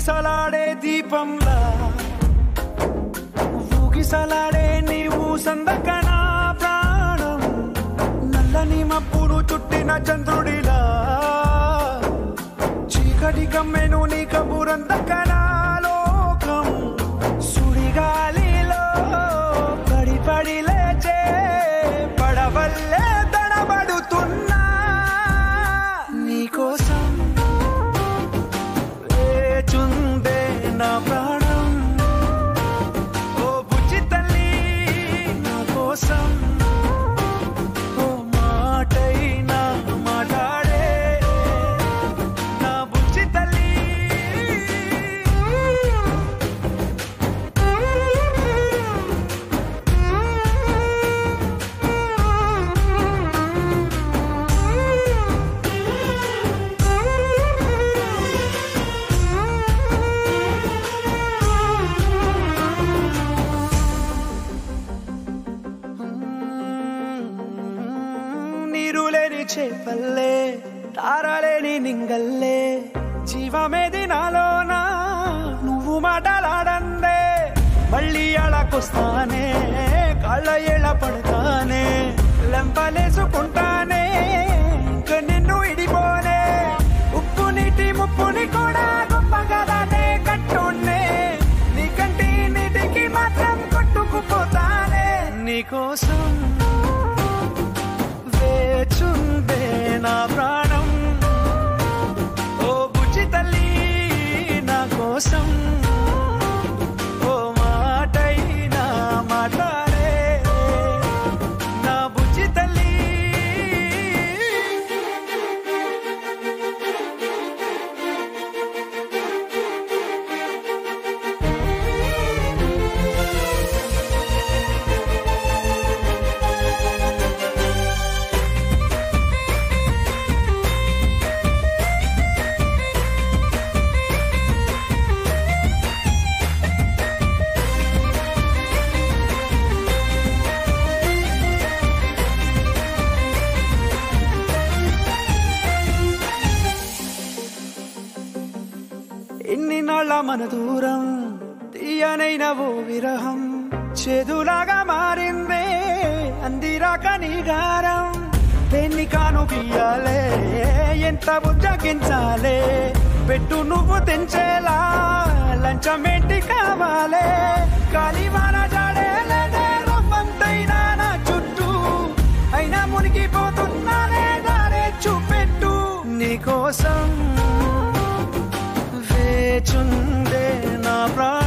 ఊగిసలాడే దీపంలా ఊగిసలాడే నీవు సందకనా ప్రాణం నల్లని మబ్బులు చుట్టిన చంద్రుడిలా చీకటి కమ్మెను నీ కబురందకనా లోకం సుడిగాలిలో పడి పడి లేచే పడవల్లే తడబడుతున్నా నీకోసం వేచుందే నా ప్రాణం ఓ బుజ్జి తల్లి నా కోసం ఓ మాటైనా మాట్లాడే నా బుజ్జి తల్లి నీరులేని చేపల్లే తారలేని నింగల్లే జీవమేది నాలోనా నువ్వు మాటలాడందే మళ్ళీ అళకొస్తానే కాళ్ళ ఎళ్ళ పడతానే లెంపలేసుకుంటానే ఇంక నిన్ను ఇడిపోనే ఉప్పు నీటి ముప్పుని కూడా గొప్పగదానే కట్టునే నీ కంటి నీటికి మాత్రం కొట్టుకుపోతానే నీకోసం వేచుందే నా ప్రాణం ఓ బుజ్జి తల్లి నా కోసం ఓ మాటైనా మాట్లాడే నా బుజ్జి తల్లి ఎన్ని నాళ్ళ మన దూరం తీయనైన ఓ విరహం చేదులాగా మారిందే అందిరాక నీగారం దేన్ని కాను బియ్యాలే ఎంత బుజ్జగించాలే పెట్టు నువ్వు తెంచేలా లంచమేంటి కావాలే కాలివాన జాడేలేదే రవ్వంతైనా నా చుట్టూ అయినా మునిగిపోతున్నానే దారే చూపెట్టు నీకోసం వేచుందే నా ప్రాణం